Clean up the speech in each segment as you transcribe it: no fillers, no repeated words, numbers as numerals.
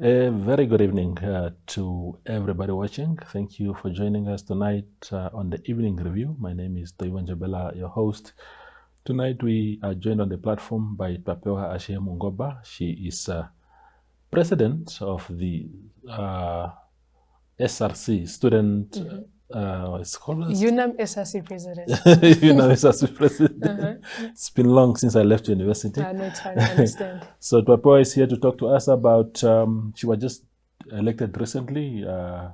A very good evening to everybody watching. Thank you for joining us tonight on the evening review. My name is Twapewa-Ashihe, your host. Tonight we are joined on the platform by Twapewa-Ashihe Mungoba. She is president of the SRC, student, it's called Unam SRC president. Unam SRC president. It's been long since I left university. No, it's fine, I understand. So Twapewa is here to talk to us about, she was just elected recently.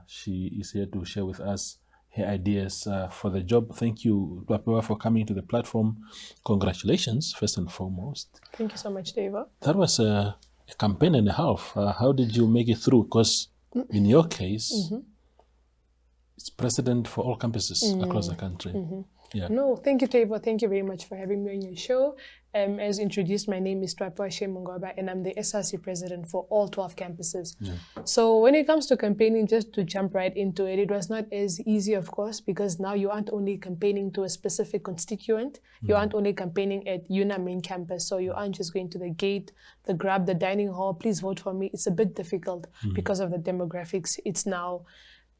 She is here to share with us her ideas for the job. Thank you, Twapewa, for coming to the platform. Congratulations, first and foremost. Thank you so much, Deva. That was a campaign and a half. How did you make it through? Because in your case, it's president for all campuses across the country. Yeah. No, thank you, Deva. Thank you very much for having me on your show. As introduced, my name is Twapewa-Ashihe Mungoba, and I'm the SRC president for all 12 campuses. Yeah. So when it comes to campaigning, just to jump right into it, it was not as easy, of course, because now you aren't only campaigning to a specific constituent, you aren't only campaigning at Unam main campus, so you aren't just going to the gate, the grab, the dining hall, please vote for me. It's a bit difficult because of the demographics. It's now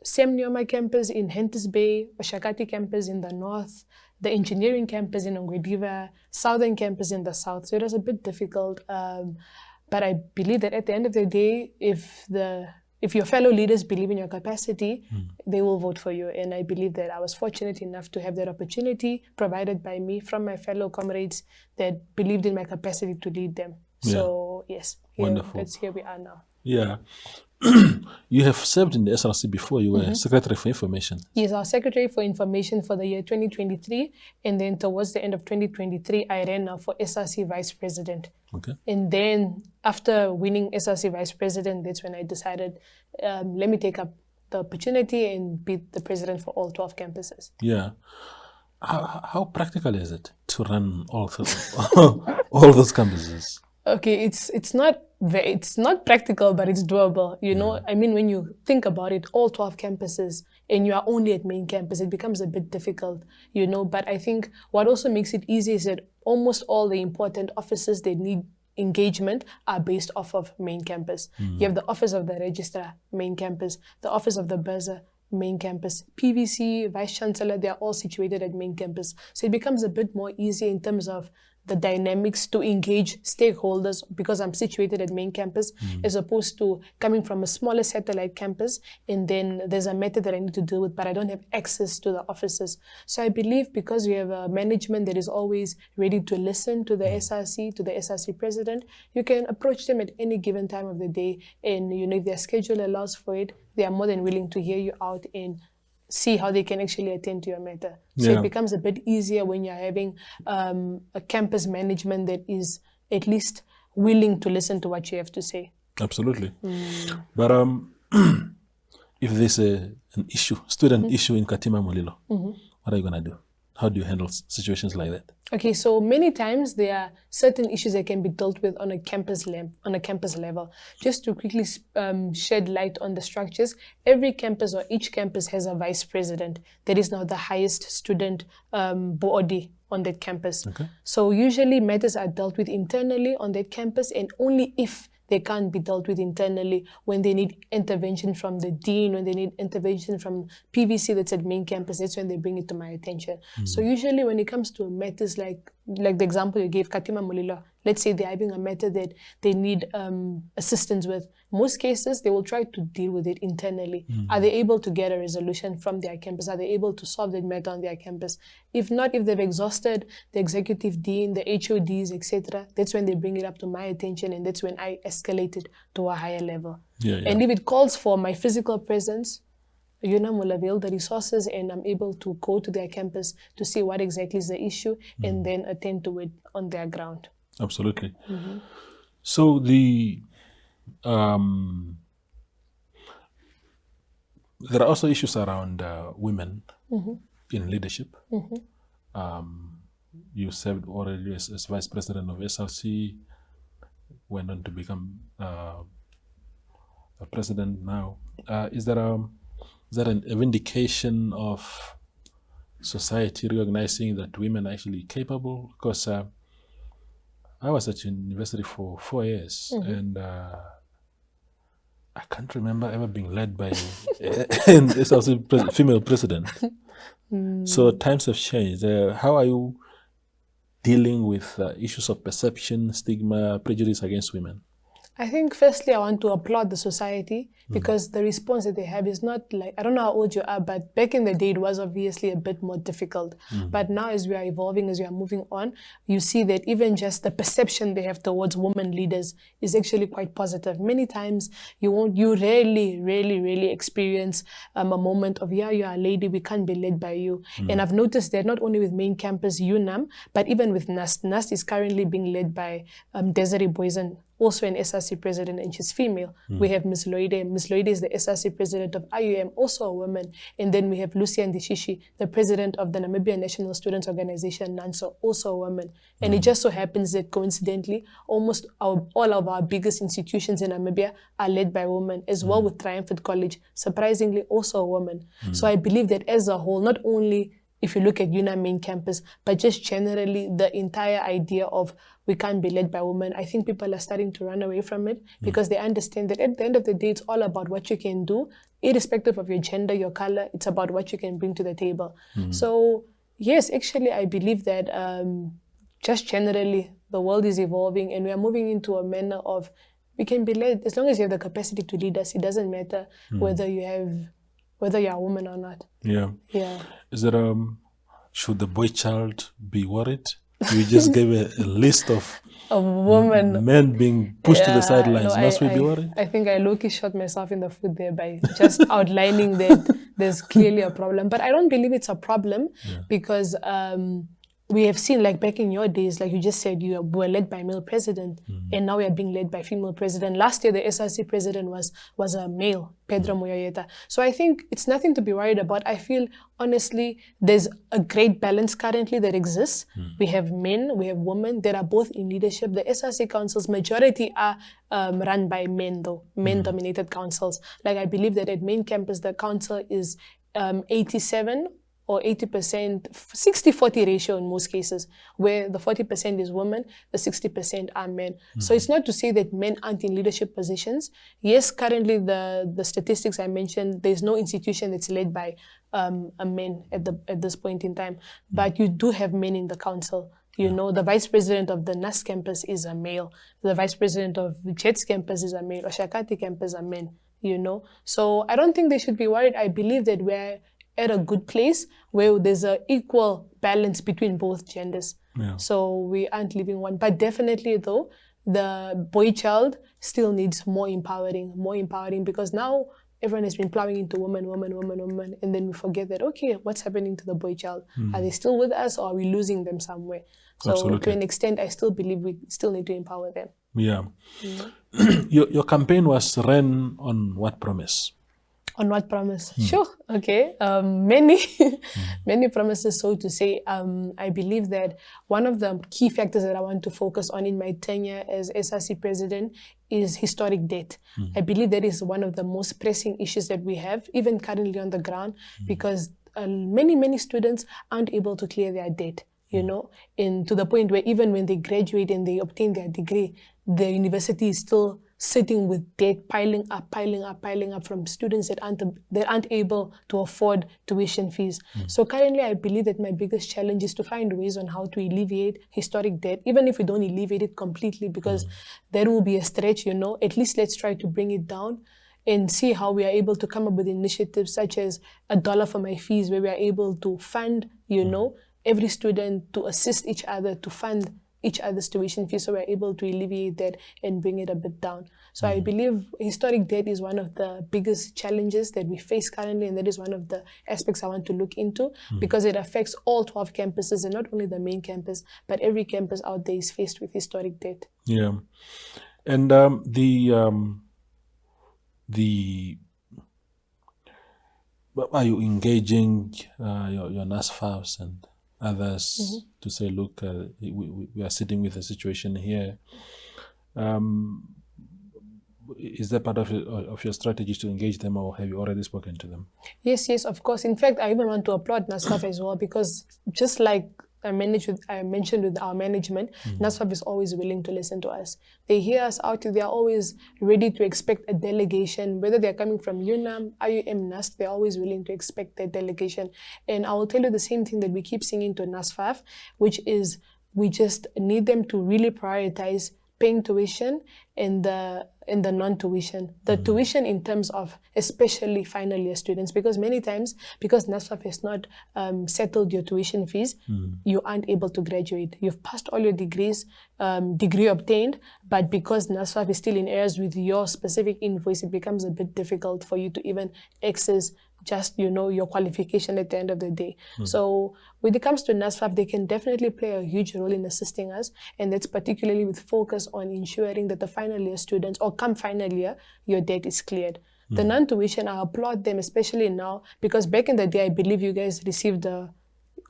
Semnyoma campus in Hentis Bay, Oshakati campus in the north, the engineering campus in Ongwediva, southern campus in the south. So it was a bit difficult, but I believe that at the end of the day, if your fellow leaders believe in your capacity, they will vote for you. And I believe that I was fortunate enough to have that opportunity provided by me from my fellow comrades that believed in my capacity to lead them. So yes, wonderful. Here we are now. Yeah. You have served in the SRC before. You were Secretary for Information. Yes, I was Secretary for Information for the year 2023. And then towards the end of 2023, I ran for SRC Vice President. Okay. And then after winning SRC Vice President, that's when I decided, let me take up the opportunity and be the president for all 12 campuses. Yeah. How practical is it to run all those campuses? Okay, it's not practical, but it's doable. You know, I mean, when you think about it, all 12 campuses, and you are only at main campus, it becomes a bit difficult, you know. But I think what also makes it easy is that almost all the important offices that need engagement are based off of main campus. You have the office of the registrar, main campus, the office of the buzzer, main campus, PVC, vice chancellor, they are all situated at main campus. So it becomes a bit more easy in terms of the dynamics to engage stakeholders because I'm situated at main campus as opposed to coming from a smaller satellite campus, and then there's a matter that I need to deal with, but I don't have access to the offices. So I believe because we have a management that is always ready to listen to the SRC, to the SRC president, you can approach them at any given time of the day, and you know, if their schedule allows for it, they are more than willing to hear you out and see how they can actually attend to your matter. So it becomes a bit easier when you're having a campus management that is at least willing to listen to what you have to say. Absolutely. But if there's an issue, student issue in Katima Mulilo, what are you going to do? How do you handle situations like that? Okay, so many times there are certain issues that can be dealt with on a campus level. Just to quickly shed light on the structures, every campus or each campus has a vice president that is now the highest student body on that campus. Okay. So usually matters are dealt with internally on that campus, and only if they can't be dealt with internally, when they need intervention from the dean, when they need intervention from PVC that's at main campus, that's when they bring it to my attention. So usually when it comes to matters like the example you gave, Katima Mulilo, let's say they're having a matter that they need assistance with, most cases they will try to deal with it internally. Are they able to get a resolution from their campus? Are they able to solve that matter on their campus? If not, if they've exhausted the executive dean, the HODs, etc., that's when they bring it up to my attention, and that's when I escalate it to a higher level. And if it calls for my physical presence, Unam will avail the resources, and I'm able to go to their campus to see what exactly is the issue and then attend to it on their ground. Absolutely. So there are also issues around women in leadership. You served already as vice president of SRC, went on to become a president now. Is there a vindication of society recognizing that women are actually capable? Because I was at university for 4 years, and I can't remember ever being led by an SRC female president. So times have changed. How are you dealing with issues of perception, stigma, prejudice against women? I think firstly I want to applaud the society because the response that they have is not like, I don't know how old you are, but back in the day it was obviously a bit more difficult. But now as we are evolving, as we are moving on, you see that even just the perception they have towards women leaders is actually quite positive. Many times you rarely experience a moment of, yeah, you're a lady, we can't be led by you. And I've noticed that not only with main campus Unam, but even with NAST. NAST is currently being led by Desiree Boysen, also an SRC president, and she's female. We have Ms. Loide. Ms. Loide is the SRC president of IUM, also a woman. And then we have Lucy Ndishishi, the president of the Namibian National Students Organization, NANSO, also a woman. And it just so happens that coincidentally, almost all of our biggest institutions in Namibia are led by women, as well with Triumphant College, surprisingly also a woman. So I believe that as a whole, not only if you look at Unam main campus, but just generally the entire idea of we can't be led by women, I think people are starting to run away from it because they understand that at the end of the day, it's all about what you can do, irrespective of your gender, your color, it's about what you can bring to the table. So yes, actually, I believe that just generally, the world is evolving and we are moving into a manner of we can be led, as long as you have the capacity to lead us, it doesn't matter whether you're a woman or not. Yeah. Yeah. Is there should the boy child be worried? You just gave a list of women, men being pushed to the sidelines. No, Must we be worried? I think I low-key shot myself in the foot there by just outlining that there's clearly a problem. But I don't believe it's a problem because we have seen, like back in your days, like you just said, you were led by a male president, and now we are being led by female president. Last year, the SRC president was a male, Pedro Moyoyeta. So I think it's nothing to be worried about. I feel, honestly, there's a great balance currently that exists. We have men, we have women that are both in leadership. The SRC councils, majority are run by men, though, men-dominated councils. Like I believe that at main campus, the council is 87 or 80%, 60-40 ratio in most cases, where the 40% is women, the 60% are men. So it's not to say that men aren't in leadership positions. Yes, currently the statistics I mentioned, there's no institution that's led by a man at this point in time, but you do have men in the council. You know, the vice president of the NAS campus is a male. The vice president of JETS campus is a male. Oshakati campus are men, you know. So I don't think they should be worried. I believe that we're at a good place where there's an equal balance between both genders. So we aren't leaving one. But definitely though, the boy child still needs more empowering because now everyone has been plowing into women, and then we forget that, okay, what's happening to the boy child? Are they still with us or are we losing them somewhere? So Absolutely. to an extent, I still believe we still need to empower them. Yeah. Your campaign was ran on what promise? On what promise? Sure. Okay. Many promises, so to say. I believe that one of the key factors that I want to focus on in my tenure as SRC president is historic debt. I believe that is one of the most pressing issues that we have, even currently on the ground, because many students aren't able to clear their debt, you know, and to the point where even when they graduate and they obtain their degree, the university is still sitting with debt piling up from students that aren't able to afford tuition fees. So currently, I believe that my biggest challenge is to find ways on how to alleviate historic debt, even if we don't alleviate it completely, because that will be a stretch, you know. At least let's try to bring it down and see how we are able to come up with initiatives such as $1 for my fees, where we are able to fund, you know, every student to assist each other to fund each other's tuition fees, so we're able to alleviate that and bring it a bit down. So I believe historic debt is one of the biggest challenges that we face currently, and that is one of the aspects I want to look into because it affects all 12 campuses and not only the main campus, but every campus out there is faced with historic debt. Yeah. And are you engaging your NASFAFs and others to say, look, we are sitting with a situation here? Is that part of your strategy to engage them, or have you already spoken to them? Yes, of course. In fact, I even want to applaud NASFAF as well, because just like I mentioned with our management, NASFAF is always willing to listen to us. They hear us out. They are always ready to expect a delegation, whether they're coming from Unam, IUM, NAST, they're always willing to expect that delegation. And I will tell you the same thing that we keep singing to NASFAF, which is we just need them to really prioritize paying tuition and the non-tuition. The tuition in terms of especially final year students, because many times, because NASFAF has not settled your tuition fees, you aren't able to graduate. You've passed all your degrees, degree obtained, but because NASFAF is still in arrears with your specific invoice, it becomes a bit difficult for you to even access just, your qualification at the end of the day. So when it comes to NASFAF, they can definitely play a huge role in assisting us, and that's particularly with focus on ensuring that the final year students, or come final year, your debt is cleared. The non-tuition, I applaud them, especially now, because back in the day, I believe you guys received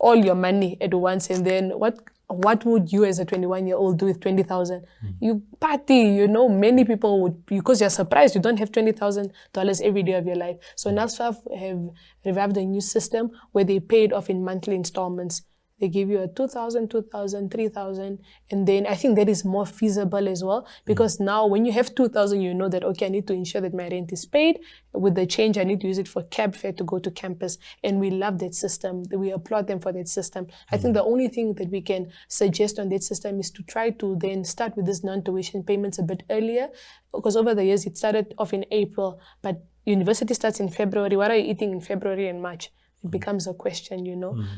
all your money at once, and then what would you as a 21-year-old do with 20,000? You party, many people would, because you're surprised you don't have $20,000 every day of your life. So NASFAF have revived a new system where they pay it off in monthly installments. They give you a 2,000, 2,000, 3,000, and then I think that is more feasible as well, because now when you have 2,000, you know that, okay, I need to ensure that my rent is paid. With the change, I need to use it for cab fare to go to campus, and we love that system. We applaud them for that system. I think the only thing that we can suggest on that system is to try to then start with this non-tuition payments a bit earlier, because over the years, it started off in April, but university starts in February. What are you eating in February and March? It becomes a question,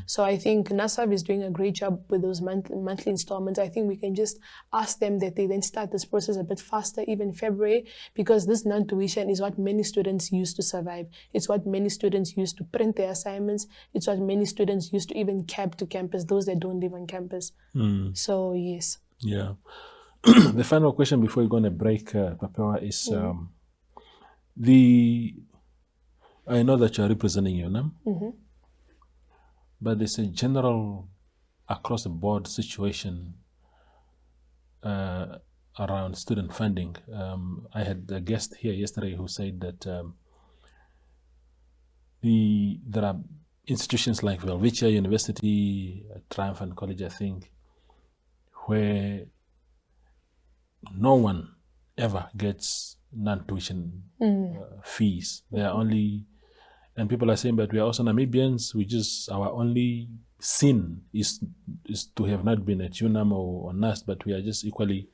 So I think NASFAF is doing a great job with those monthly installments. I think we can just ask them that they then start this process a bit faster, even February, because this non-tuition is what many students use to survive. It's what many students use to print their assignments. It's what many students use to even cab to campus, those that don't live on campus. So, yes. Yeah. The final question before we go on a break, Twapewa, is I know that you are representing Unam, but there's a general across-the-board situation around student funding. I had a guest here yesterday who said that there are institutions like Velvicia University, Triumphant College, I think, where no one ever gets non-tuition fees. They are only, and people are saying, but we are also Namibians. Our only sin is to have not been at Unam or NAST, but we are just equally,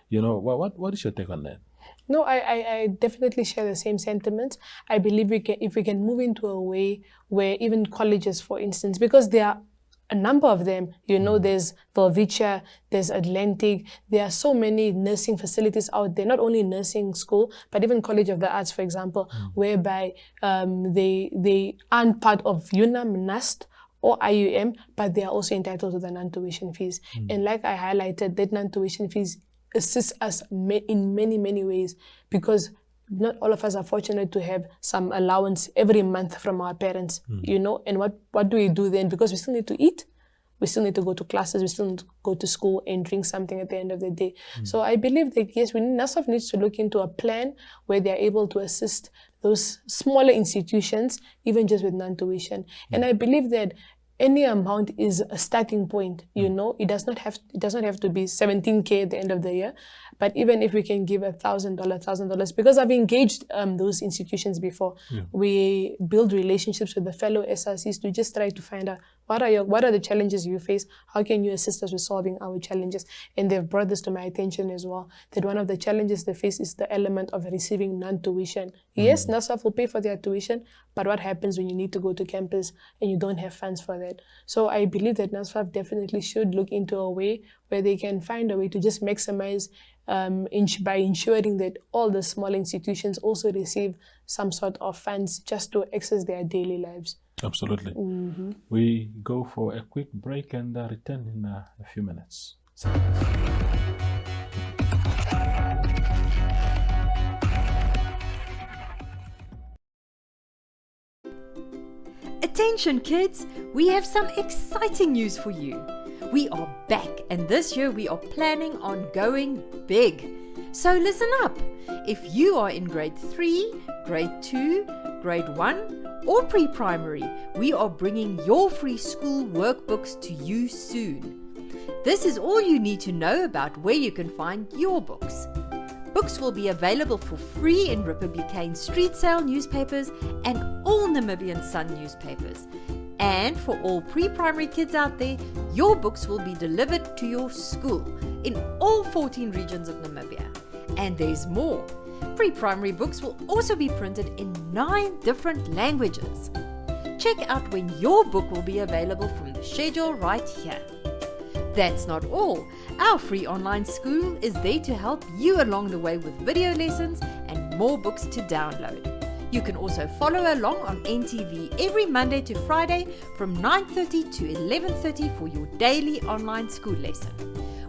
what is your take on that? No, I definitely share the same sentiments. I believe if we can move into a way where even colleges, for instance, because there are a number of them, there's Velvicia, there's Atlantic, there are so many nursing facilities out there, not only nursing school, but even College of the Arts, for example, whereby they aren't part of Unam, NAST, or IUM, but they are also entitled to the non-tuition fees. And like I highlighted, that non-tuition fees assist us in many, many ways, because not all of us are fortunate to have some allowance every month from our parents, and what do we do then? Because we still need to eat, we still need to go to classes, we still need to go to school and drink something at the end of the day. So I believe that, yes, NASFAF needs to look into a plan where they're able to assist those smaller institutions, even just with non-tuition. And I believe that any amount is a starting point, it does not have to be $17K at the end of the year, but even if we can give $1,000, because I've engaged those institutions before, we build relationships with the fellow SRCs to just try to find out what are the challenges you face, how can you assist us with solving our challenges, and they've brought this to my attention as well, that one of the challenges they face is the element of receiving non-tuition. Yes, NASFAF will pay for their tuition, but what happens when you need to go to campus and you don't have funds for that? So I believe that NASFAF definitely should look into a way where they can find a way to just maximize by ensuring that all the small institutions also receive some sort of funds just to access their daily lives. Absolutely. We go for a quick break and return in a few minutes. Attention kids, we have some exciting news for you. We are back, and this year we are planning on going big. So listen up. If you are in grade 3, grade 2, grade 1 or pre-primary, we are bringing your free school workbooks to you soon. This is all you need to know about where you can find your books. Books will be available for free in Republican street sale newspapers and all Namibian Sun newspapers. And for all pre-primary kids out there, your books will be delivered to your school in all 14 regions of Namibia. And there's more. Pre-primary books will also be printed in 9 different languages. Check out when your book will be available from the schedule right here. That's not all. Our free online school is there to help you along the way with video lessons and more books to download. You can also follow along on NTV every Monday to Friday from 9:30 to 11:30 for your daily online school lesson.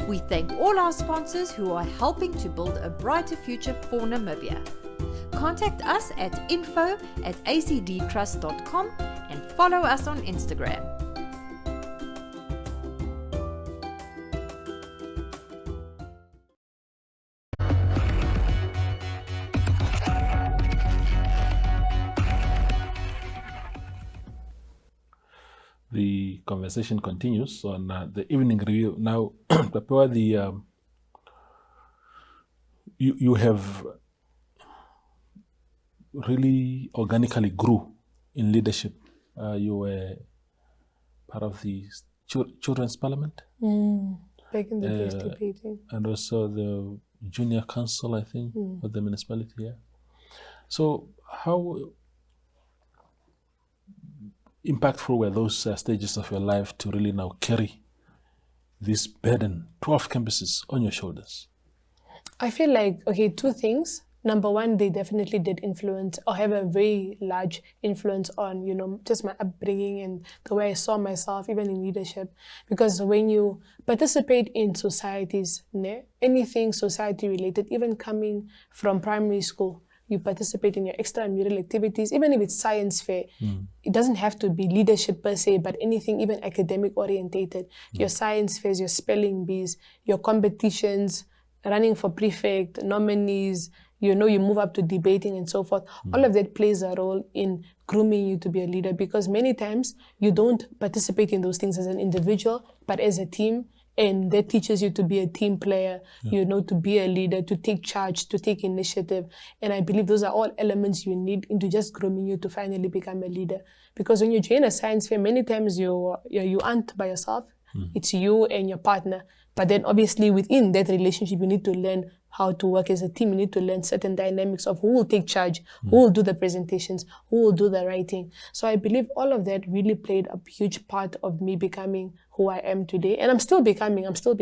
We thank all our sponsors who are helping to build a brighter future for Namibia. Contact us at info@acdtrust.com and follow us on Instagram. The conversation continues on the evening review. Now, Twapewa, you have really organically grew in leadership. You were part of the Children's Parliament. Back in the days debating. And also the Junior Council, I think, of the municipality here. So how impactful were those stages of your life to really now carry this burden, 12 campuses on your shoulders? I feel like, okay, 2 things. Number one, they definitely did influence or have a very large influence on, you know, just my upbringing and the way I saw myself, even in leadership. Because when you participate in societies, anything society related, even coming from primary school, you participate in your extramural activities, even if it's science fair. It doesn't have to be leadership per se, but anything even academic orientated. Your science fairs, your spelling bees, your competitions, running for prefect, nominees, you know, you move up to debating and so forth. All of that plays a role in grooming you to be a leader, because many times you don't participate in those things as an individual, but as a team. And that teaches you to be a team player, you know, to be a leader, to take charge, to take initiative. And I believe those are all elements you need into just grooming you to finally become a leader. Because when you join a science fair, many times you aren't by yourself. It's you and your partner. But then obviously within that relationship, you need to learn how to work as a team. You need to learn certain dynamics of who will take charge, who will do the presentations, who will do the writing. So I believe all of that really played a huge part of me becoming who I am today. And I'm still becoming, I'm still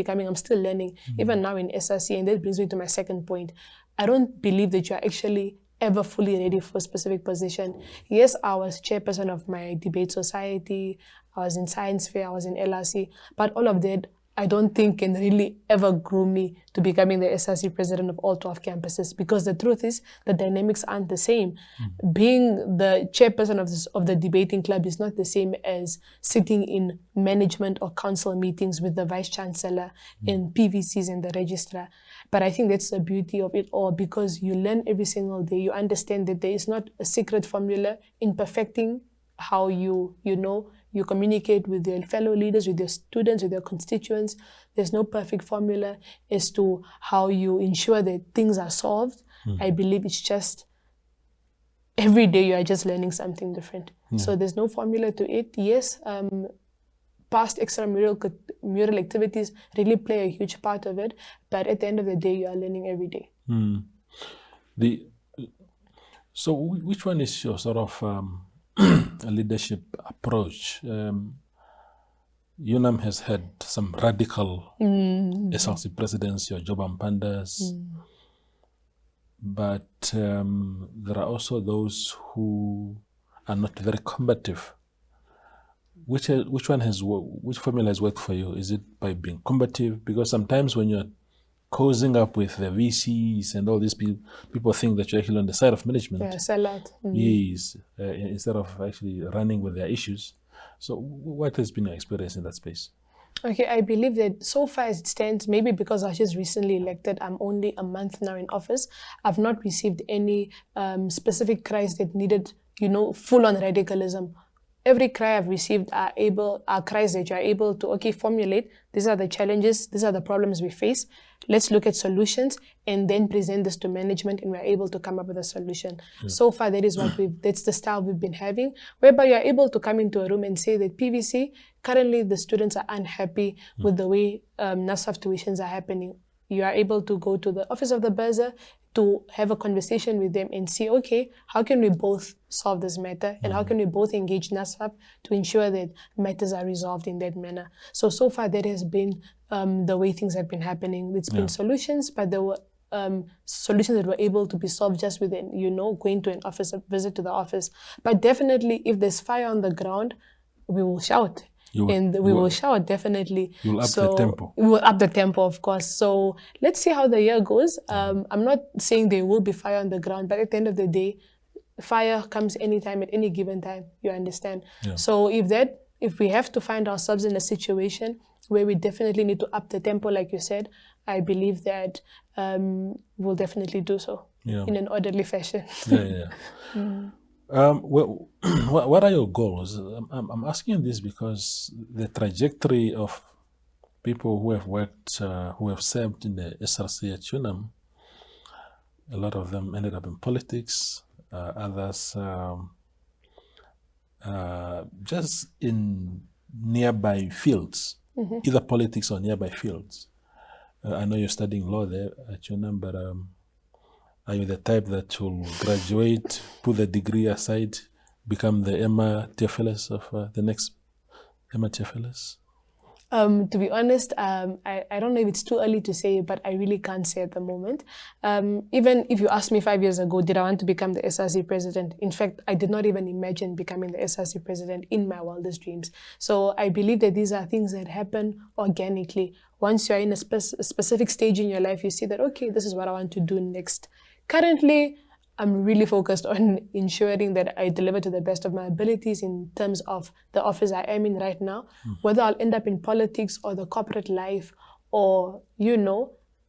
learning, even now in SRC. And that brings me to my second point. I don't believe that you're actually ever fully ready for a specific position. Yes, I was chairperson of my debate society, I was in science fair, I was in LRC, but all of that I don't think can really ever groom me to becoming the SRC president of all 12 campuses, because the truth is the dynamics aren't the same. Being the chairperson of the debating club is not the same as sitting in management or council meetings with the vice chancellor and PVCs and the registrar. But I think that's the beauty of it all, because you learn every single day. You understand that there is not a secret formula in perfecting how you communicate with your fellow leaders, with your students, with your constituents. There's no perfect formula as to how you ensure that things are solved. I believe it's just every day you are just learning something different. So there's no formula to it. Yes, past extramural activities really play a huge part of it, but at the end of the day, you are learning every day. So which one is your sort of a leadership approach? Unam has had some radical SRC presidents, your Job Pandas, but there are also those who are not very combative. Which formula has worked for you? Is it by being combative? Because sometimes when you're cozying up with the VCs and all these people think that you're actually on the side of management. Yeah, sell out. Yes, instead of actually running with their issues. So what has been your experience in that space? Okay, I believe that so far as it stands, maybe because I was just recently elected, I'm only a month now in office, I've not received any specific cries that needed full on radicalism. Every cry I've received are cries that you are able to, formulate. These are the challenges, these are the problems we face. Let's look at solutions and then present this to management, and we're able to come up with a solution. So far, that's the style we've been having, whereby you're able to come into a room and say that PVC, currently the students are unhappy with the way NSFAF tuitions are happening. You are able to go to the office of the bursar to have a conversation with them and see, okay, how can we both solve this matter, and how can we both engage NSFAF to ensure that matters are resolved in that manner. So far that has been the way things have been happening. It's been solutions, but there were solutions that were able to be solved just within, going to an office, a visit to the office. But definitely, if there's fire on the ground, we will shout. We will shout, definitely. You'll up the tempo. We will up the tempo, of course. So let's see how the year goes. I'm not saying there will be fire on the ground, but at the end of the day, fire comes anytime, at any given time, you understand? Yeah. So if we have to find ourselves in a situation where we definitely need to up the tempo, like you said, I believe that we'll definitely do so in an orderly fashion. What are your goals? I'm asking this because the trajectory of people who have worked, who have served in the SRC at Unam, a lot of them ended up in politics, others just in nearby fields, either politics or nearby fields. I know you're studying law there at Unam, but are you the type that will graduate, put the degree aside, become the Emma Theophilus of the next Emma Theophilus? To be honest, I don't know if it's too early to say, but I really can't say at the moment. Even if you asked me 5 years ago, did I want to become the SRC president? In fact, I did not even imagine becoming the SRC president in my wildest dreams. So I believe that these are things that happen organically. Once you're in a specific stage in your life, you see that, okay, this is what I want to do next. Currently, I'm really focused on ensuring that I deliver to the best of my abilities in terms of the office I am in right now. Whether I'll end up in politics or the corporate life or,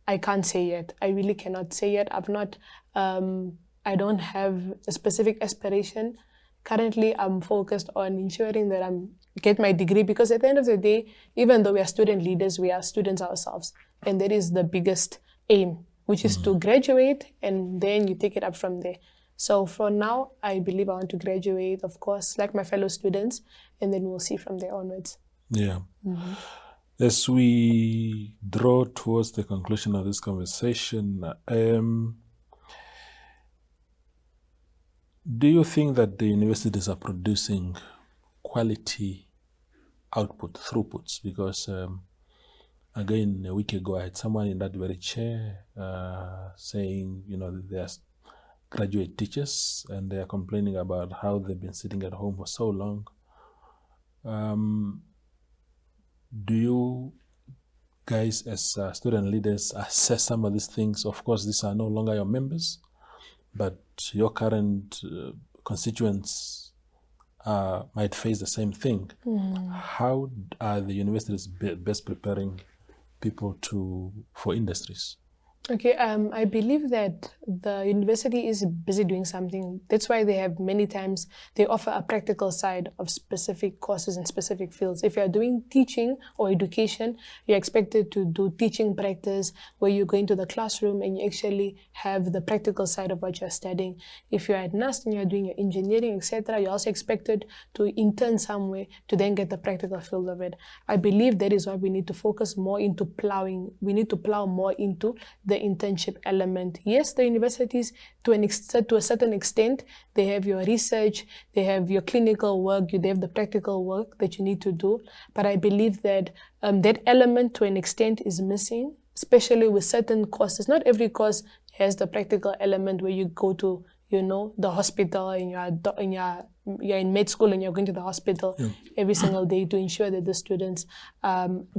I can't say yet. I really cannot say yet. I don't have a specific aspiration. Currently, I'm focused on ensuring that I get my degree, because at the end of the day, even though we are student leaders, we are students ourselves. And that is the biggest aim, which is to graduate, and then you take it up from there. So for now, I believe I want to graduate, of course, like my fellow students, and then we'll see from there onwards. Yeah. As we draw towards the conclusion of this conversation, do you think that the universities are producing quality output, throughputs? Because again, a week ago, I had someone in that very chair saying, they are graduate teachers and they are complaining about how they've been sitting at home for so long. Do you guys, as student leaders, assess some of these things? Of course, these are no longer your members, but your current constituents might face the same thing. How are the universities best preparing people for industries? Okay, I believe that the university is busy doing something. That's why they have many times, they offer a practical side of specific courses in specific fields. If you're doing teaching or education, you're expected to do teaching practice, where you go into the classroom and you actually have the practical side of what you're studying. If you're at NUST and you're doing your engineering, etc., you're also expected to intern somewhere to then get the practical field of it. I believe that is why we need to focus more into plowing. We need to plow more into the internship element. Yes, the universities, to a certain extent, they have your research, they have your clinical work, they have the practical work that you need to do. But I believe that that element, to an extent, is missing, especially with certain courses. Not every course has the practical element where you go to, the hospital, and you're in med school and you're going to the hospital every single day to ensure that the students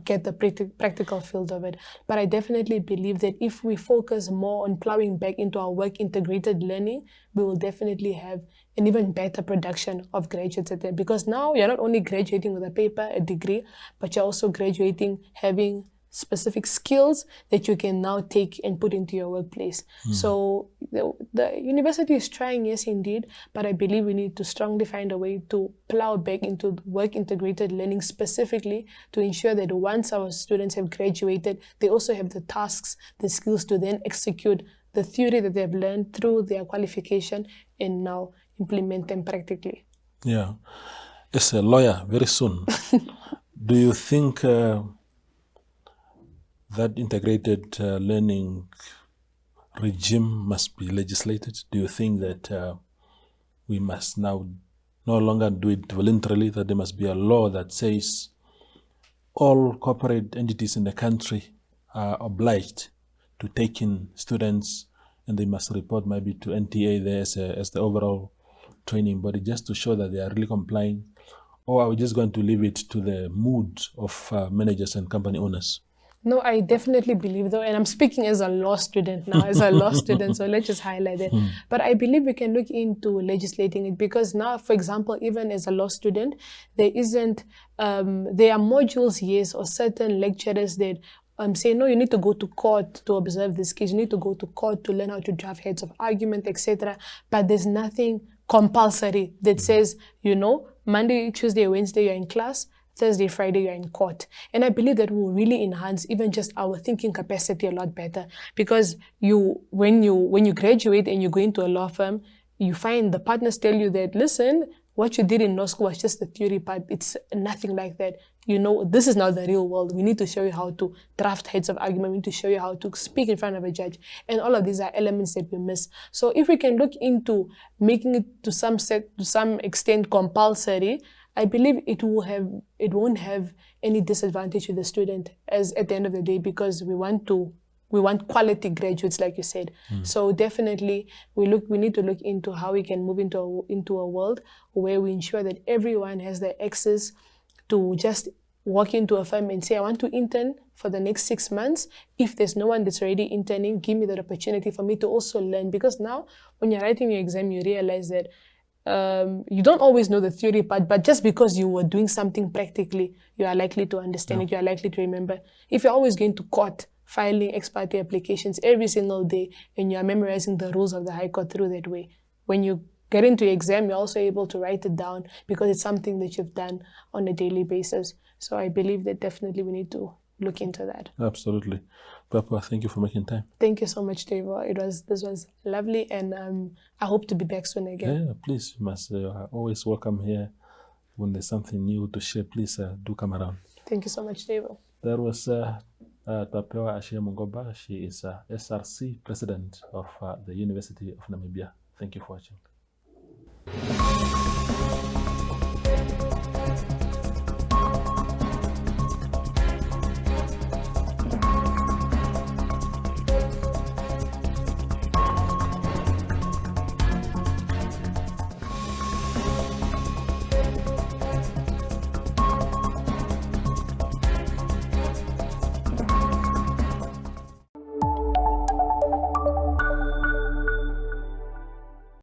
get the practical field of it. But I definitely believe that if we focus more on plowing back into our work integrated learning, we will definitely have an even better production of graduates at that. Because now you're not only graduating with a paper, a degree, but you're also graduating having specific skills that you can now take and put into your workplace. So the university is trying, yes, indeed, but I believe we need to strongly find a way to plow back into work integrated learning specifically to ensure that once our students have graduated, they also have the tasks, the skills to then execute the theory that they've learned through their qualification and now implement them practically. Yeah. As a lawyer, very soon, do you think that integrated learning regime must be legislated? Do you think that we must now no longer do it voluntarily, that there must be a law that says all corporate entities in the country are obliged to take in students and they must report maybe to NTA there as the overall training body just to show that they are really complying? Or are we just going to leave it to the mood of managers and company owners? No, I definitely believe though, and I'm speaking as a law student now, so let's just highlight that. But I believe we can look into legislating it because now, for example, even as a law student, there are modules, yes, or certain lecturers that say, no, you need to go to court to observe this case, you need to go to court to learn how to draft heads of argument, etc. But there's nothing compulsory that says, Monday, Tuesday, Wednesday, you're in class, Thursday, Friday, you're in court. And I believe that will really enhance even just our thinking capacity a lot better. Because when you graduate and you go into a law firm, you find the partners tell you that, listen, what you did in law school was just the theory part. It's nothing like that. This is now the real world. We need to show you how to draft heads of argument. We need to show you how to speak in front of a judge. And all of these are elements that we miss. So if we can look into making it to some extent compulsory, I believe it won't have any disadvantage to the student as at the end of the day, because we want quality graduates, like you said. So definitely we need to look into how we can move into a world where we ensure that everyone has the access to just walk into a firm and say, I want to intern for the next 6 months. If there's no one that's already interning, give me that opportunity for me to also learn. Because now when you're writing your exam, you realize that you don't always know the theory part, but just because you were doing something practically, you are likely to understand it, you are likely to remember. If you're always going to court, filing ex parte applications every single day, and you are memorizing the rules of the High Court through that way, when you get into your exam, you're also able to write it down because it's something that you've done on a daily basis. So I believe that definitely we need to look into that. Absolutely. Papa, thank you for making time. Thank you so much, Twapewa. This was lovely, and I hope to be back soon again. Yeah, please, you must always welcome here. When there's something new to share, please do come around. Thank you so much, Twapewa. There was Twapewa-Ashihe Mungoba. She is SRC president of the University of Namibia. Thank you for watching.